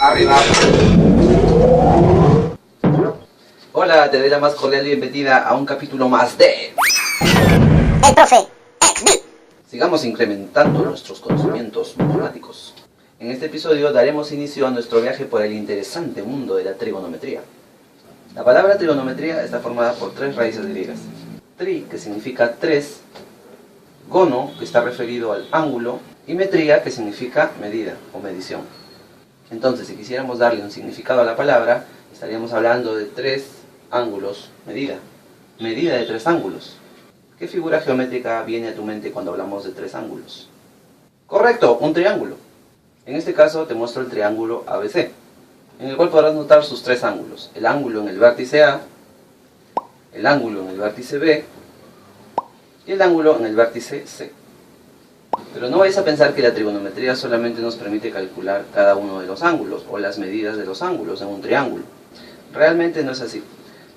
arriba. Hola, te doy la más cordial bienvenida a un capítulo más de... El profe XD. Sigamos incrementando nuestros conocimientos matemáticos. En este episodio daremos inicio a nuestro viaje por el interesante mundo de la trigonometría. La palabra trigonometría está formada por tres raíces griegas. Tri, que significa tres, gono, que está referido al ángulo, y metría, que significa medida o medición. Entonces, si quisiéramos darle un significado a la palabra, estaríamos hablando de tres ángulos, medida de tres ángulos. ¿Qué figura geométrica viene a tu mente cuando hablamos de tres ángulos? Correcto, un triángulo. En este caso te muestro el triángulo ABC, en el cual podrás notar sus tres ángulos: el ángulo en el vértice A, el ángulo en el vértice B y el ángulo en el vértice C. Pero no vais a pensar que la trigonometría solamente nos permite calcular cada uno de los ángulos o las medidas de los ángulos en un triángulo. Realmente no es así.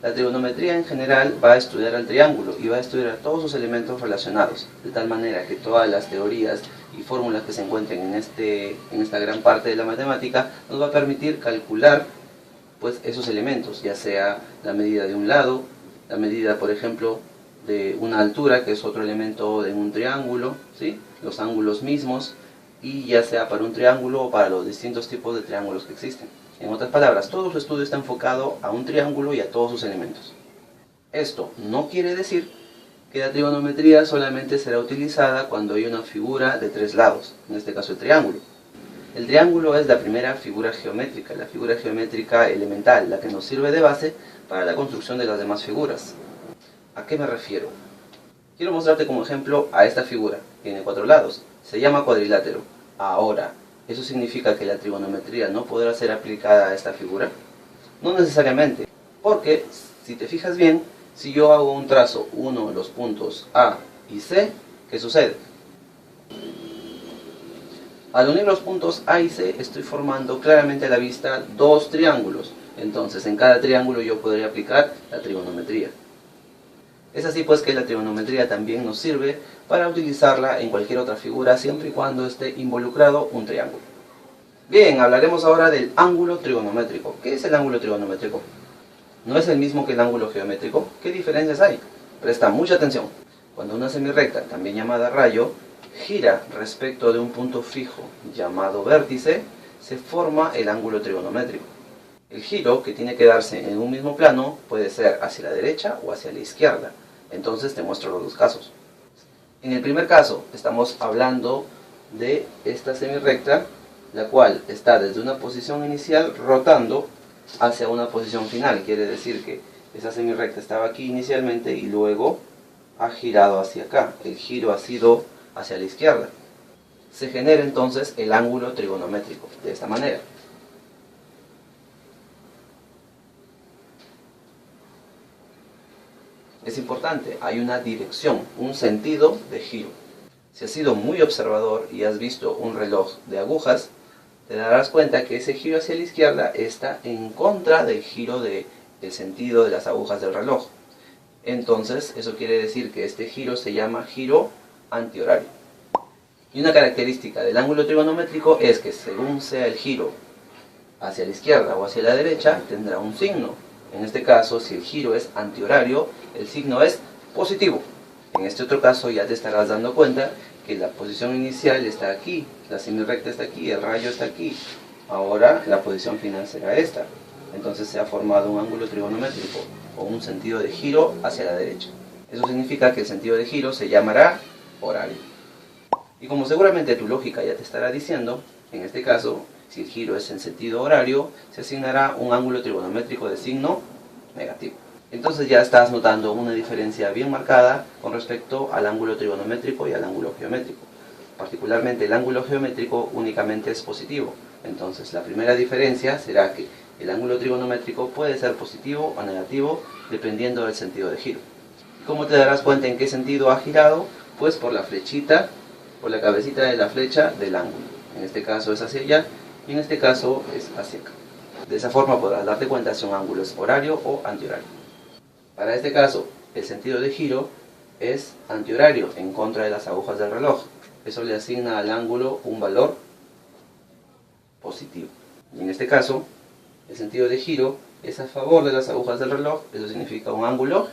La trigonometría en general va a estudiar al triángulo y va a estudiar todos sus elementos relacionados, de tal manera que todas las teorías y fórmulas que se encuentren en esta gran parte de la matemática nos va a permitir calcular pues esos elementos, ya sea la medida de un lado, la medida, por ejemplo, de una altura, que es otro elemento en un triángulo, ¿sí? Los ángulos mismos, y ya sea para un triángulo o para los distintos tipos de triángulos que existen. En otras palabras, todo su estudio está enfocado a un triángulo y a todos sus elementos. Esto no quiere decir que la trigonometría solamente será utilizada cuando hay una figura de tres lados, en este caso el triángulo. El triángulo es la primera figura geométrica, la figura geométrica elemental, la que nos sirve de base para la construcción de las demás figuras. ¿A qué me refiero? Quiero mostrarte como ejemplo a esta figura. Tiene cuatro lados, se llama cuadrilátero. Ahora, ¿eso significa que la trigonometría no podrá ser aplicada a esta figura? No necesariamente, porque si te fijas bien, si yo hago un trazo, uno de los puntos A y C, ¿qué sucede? Al unir los puntos A y C estoy formando claramente a la vista dos triángulos. Entonces en cada triángulo yo podría aplicar la trigonometría. Es así pues que la trigonometría también nos sirve para utilizarla en cualquier otra figura siempre y cuando esté involucrado un triángulo. Bien, hablaremos ahora del ángulo trigonométrico. ¿Qué es el ángulo trigonométrico? ¿No es el mismo que el ángulo geométrico? ¿Qué diferencias hay? Presta mucha atención. Cuando una semirrecta, también llamada rayo, gira respecto de un punto fijo llamado vértice, se forma el ángulo trigonométrico. El giro, que tiene que darse en un mismo plano, puede ser hacia la derecha o hacia la izquierda. Entonces te muestro los dos casos. En el primer caso estamos hablando de esta semirrecta, la cual está desde una posición inicial rotando hacia una posición final. Quiere decir que esa semirrecta estaba aquí inicialmente y luego ha girado hacia acá. El giro ha sido hacia la izquierda. Se genera entonces el ángulo trigonométrico de esta manera. Es importante, hay una dirección, un sentido de giro. Si has sido muy observador y has visto un reloj de agujas, te darás cuenta que ese giro hacia la izquierda está en contra del giro del sentido de las agujas del reloj. Entonces, eso quiere decir que este giro se llama giro antihorario. Y una característica del ángulo trigonométrico es que según sea el giro hacia la izquierda o hacia la derecha, tendrá un signo. En este caso, si el giro es antihorario, el signo es positivo. En este otro caso ya te estarás dando cuenta que la posición inicial está aquí, la semirrecta está aquí, el rayo está aquí. Ahora la posición final será esta. Entonces se ha formado un ángulo trigonométrico o un sentido de giro hacia la derecha. Eso significa que el sentido de giro se llamará horario. Y como seguramente tu lógica ya te estará diciendo, en este caso, si el giro es en sentido horario, se asignará un ángulo trigonométrico de signo negativo. Entonces ya estás notando una diferencia bien marcada con respecto al ángulo trigonométrico y al ángulo geométrico. Particularmente el ángulo geométrico únicamente es positivo. Entonces la primera diferencia será que el ángulo trigonométrico puede ser positivo o negativo dependiendo del sentido de giro. ¿Cómo te darás cuenta en qué sentido ha girado? Pues por la flechita, por la cabecita de la flecha del ángulo. En este caso es hacia allá y en este caso es hacia acá. De esa forma podrás darte cuenta si un ángulo es horario o antihorario. Para este caso, el sentido de giro es antihorario, en contra de las agujas del reloj. Eso le asigna al ángulo un valor positivo. Y en este caso, el sentido de giro es a favor de las agujas del reloj, eso significa un ángulo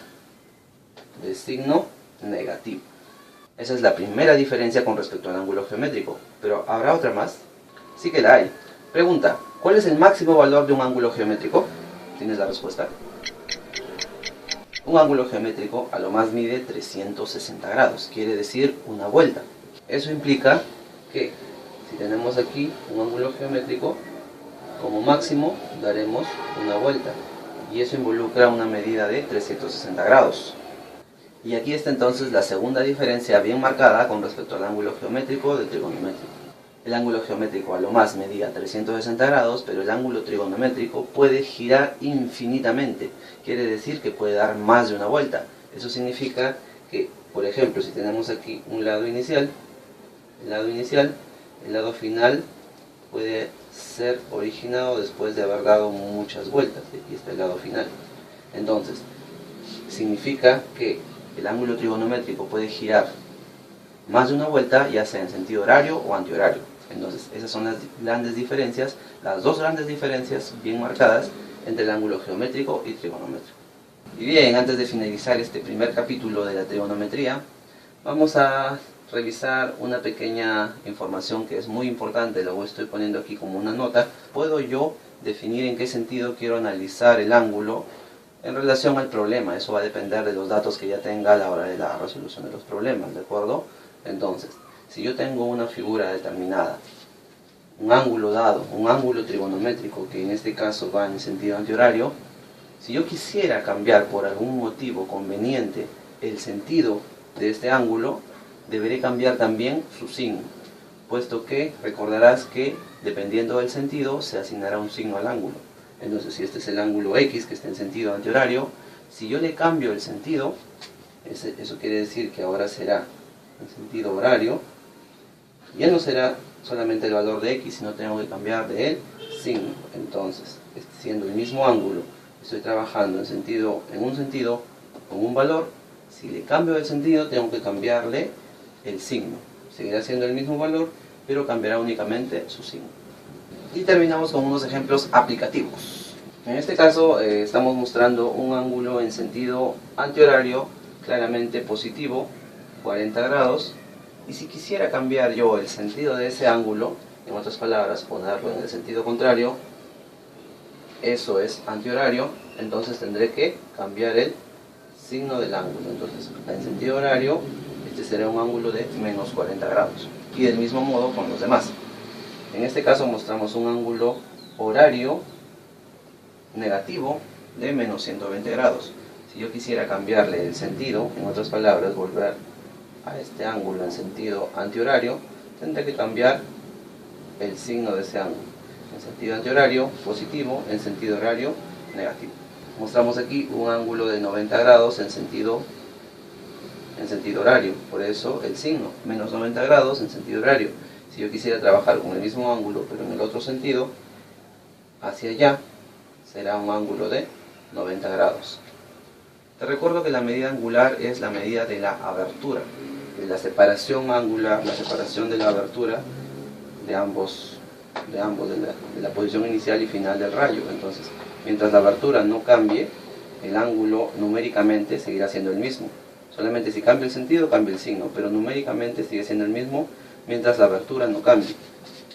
de signo negativo. Esa es la primera diferencia con respecto al ángulo geométrico, pero ¿habrá otra más? Sí que la hay. Pregunta, ¿cuál es el máximo valor de un ángulo geométrico? ¿Tienes la respuesta? Un ángulo geométrico a lo más mide 360 grados, quiere decir una vuelta. Eso implica que si tenemos aquí un ángulo geométrico, como máximo daremos una vuelta, y eso involucra una medida de 360 grados. Y aquí está entonces la segunda diferencia bien marcada con respecto al ángulo geométrico del trigonométrico. El ángulo geométrico a lo más medía 360 grados, pero el ángulo trigonométrico puede girar infinitamente. Quiere decir que puede dar más de una vuelta. Eso significa que, por ejemplo, si tenemos aquí un lado inicial, el lado final puede ser originado después de haber dado muchas vueltas. Aquí está el lado final. Entonces, significa que el ángulo trigonométrico puede girar más de una vuelta, ya sea en sentido horario o antihorario. Entonces, esas son las grandes diferencias, las dos grandes diferencias bien marcadas entre el ángulo geométrico y trigonométrico. Y bien, antes de finalizar este primer capítulo de la trigonometría, vamos a revisar una pequeña información que es muy importante, lo estoy poniendo aquí como una nota. ¿Puedo yo definir en qué sentido quiero analizar el ángulo en relación al problema? Eso va a depender de los datos que ya tenga a la hora de la resolución de los problemas, ¿de acuerdo? Entonces, si yo tengo una figura determinada, un ángulo dado, un ángulo trigonométrico que en este caso va en sentido antihorario, si yo quisiera cambiar por algún motivo conveniente el sentido de este ángulo, deberé cambiar también su signo, puesto que recordarás que dependiendo del sentido se asignará un signo al ángulo. Entonces, si este es el ángulo X que está en sentido antihorario, si yo le cambio el sentido, eso quiere decir que ahora será en sentido horario, ya no será solamente el valor de X, sino tengo que cambiar de él signo. Entonces, siendo el mismo ángulo, estoy trabajando en un sentido con un valor. Si le cambio el sentido, tengo que cambiarle el signo. Seguirá siendo el mismo valor, pero cambiará únicamente su signo. Y terminamos con unos ejemplos aplicativos. En este caso estamos mostrando un ángulo en sentido antihorario, claramente positivo, 40 grados. Y si quisiera cambiar yo el sentido de ese ángulo, en otras palabras, ponerlo en el sentido contrario, eso es antihorario, entonces tendré que cambiar el signo del ángulo. Entonces, en sentido horario, este será un ángulo de menos 40 grados. Y del mismo modo con los demás. En este caso mostramos un ángulo horario negativo de menos 120 grados. Si yo quisiera cambiarle el sentido, en otras palabras, volver a este ángulo en sentido antihorario, tendré que cambiar el signo de ese ángulo. En sentido antihorario, positivo; en sentido horario, negativo. Mostramos aquí un ángulo de 90 grados en sentido horario, por eso el signo, menos 90 grados en sentido horario. Si yo quisiera trabajar con el mismo ángulo, pero en el otro sentido, hacia allá, será un ángulo de 90 grados. Te recuerdo que la medida angular es la medida de la abertura, de la separación angular, la separación de la abertura de la posición inicial y final del rayo. Entonces, mientras la abertura no cambie, el ángulo numéricamente seguirá siendo el mismo. Solamente si cambia el sentido, cambia el signo, pero numéricamente sigue siendo el mismo mientras la abertura no cambie.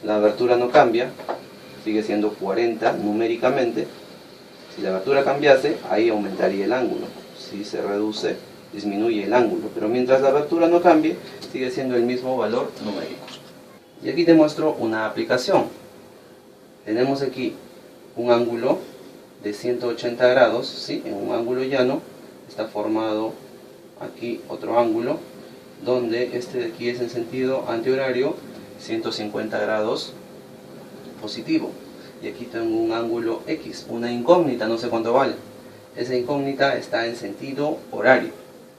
La abertura no cambia, sigue siendo 40 numéricamente. Si la abertura cambiase, ahí aumentaría el ángulo. Si se reduce, disminuye el ángulo, pero mientras la abertura no cambie, sigue siendo el mismo valor numérico. Y aquí te muestro una aplicación. Tenemos aquí un ángulo de 180 grados, ¿sí? En un ángulo llano está formado aquí otro ángulo, donde este de aquí es en sentido antihorario, 150 grados positivo. Y aquí tengo un ángulo X, una incógnita, no sé cuánto vale. Esa incógnita está en sentido horario.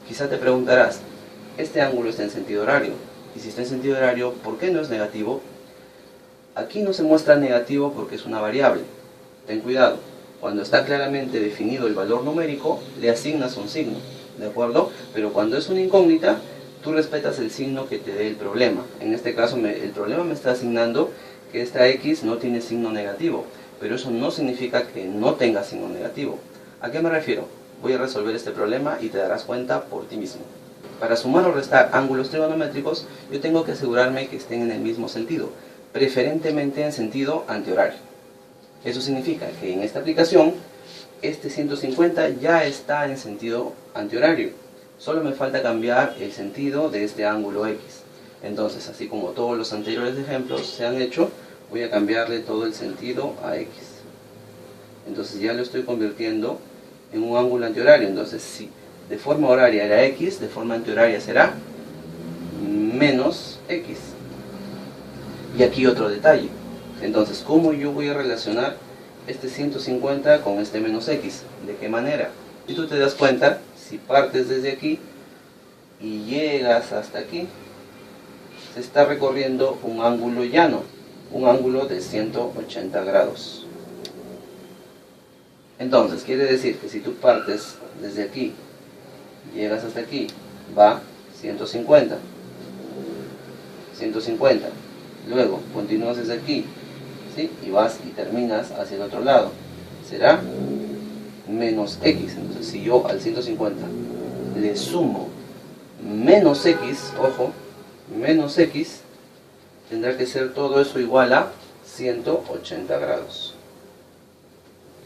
Quizá te preguntarás, este ángulo está en sentido horario, y si está en sentido horario, ¿por qué no es negativo? Aquí no se muestra negativo porque es una variable. Ten cuidado, cuando está claramente definido el valor numérico, le asignas un signo, ¿de acuerdo? Pero cuando es una incógnita, tú respetas el signo que te dé el problema. En este caso, el problema me está asignando que esta X no tiene signo negativo. pero eso no significa que no tenga signo negativo. ¿A qué me refiero? Voy a resolver este problema y te darás cuenta por ti mismo. Para sumar o restar ángulos trigonométricos, yo tengo que asegurarme que estén en el mismo sentido, preferentemente en sentido antihorario. Eso significa que en esta aplicación, este 150 ya está en sentido antihorario. Solo me falta cambiar el sentido de este ángulo X. Entonces, así como todos los anteriores ejemplos se han hecho, voy a cambiarle todo el sentido a X. Entonces ya lo estoy convirtiendo en un ángulo antihorario. Entonces, si de forma horaria era X, de forma antihoraria será menos X. Y aquí otro detalle. Entonces, ¿cómo yo voy a relacionar este 150 con este menos X? ¿De qué manera? Si tú te das cuenta, si partes desde aquí y llegas hasta aquí, se está recorriendo un ángulo llano, un ángulo de 180 grados. Entonces, quiere decir que si tú partes desde aquí, llegas hasta aquí, va 150, 150, luego continúas desde aquí, ¿sí? Y vas y terminas hacia el otro lado, será menos X. Entonces, si yo al 150 le sumo menos X, ojo, menos X, tendrá que ser todo eso igual a 180 grados.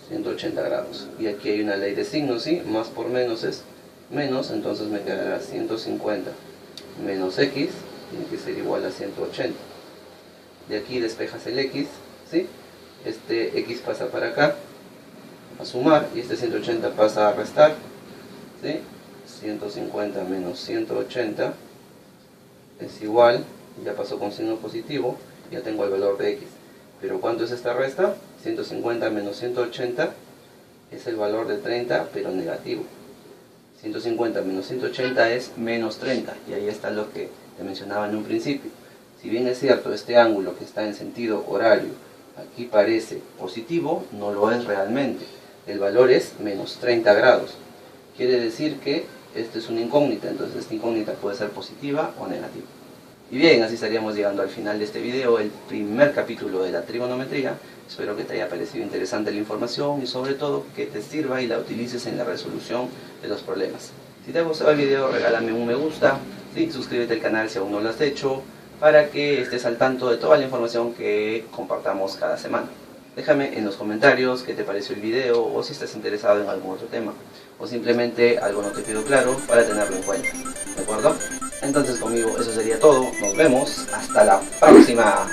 180 grados. Y aquí hay una ley de signos, ¿sí? Más por menos es menos, entonces me quedará 150 menos X, tiene que ser igual a 180. De aquí despejas el X, ¿sí? Este X pasa para acá, a sumar, y este 180 pasa a restar, ¿sí? 150 menos 180 es igual, ya pasó con signo positivo, ya tengo el valor de X. Pero ¿cuánto es esta resta? 150 menos 180 es el valor de 30, pero negativo. 150 menos 180 es menos 30, y ahí está lo que te mencionaba en un principio. Si bien es cierto, este ángulo que está en sentido horario aquí parece positivo, no lo es realmente. El valor es menos 30 grados. Quiere decir que esto es una incógnita, entonces esta incógnita puede ser positiva o negativa. Y bien, así estaríamos llegando al final de este video, el primer capítulo de la trigonometría. Espero que te haya parecido interesante la información y sobre todo que te sirva y la utilices en la resolución de los problemas. Si te ha gustado el video, regálame un me gusta, ¿sí? Suscríbete al canal si aún no lo has hecho, para que estés al tanto de toda la información que compartamos cada semana. Déjame en los comentarios qué te pareció el video o si estás interesado en algún otro tema o simplemente algo no te quedó claro para tenerlo en cuenta, ¿de acuerdo? Entonces conmigo eso sería todo, nos vemos, hasta la próxima.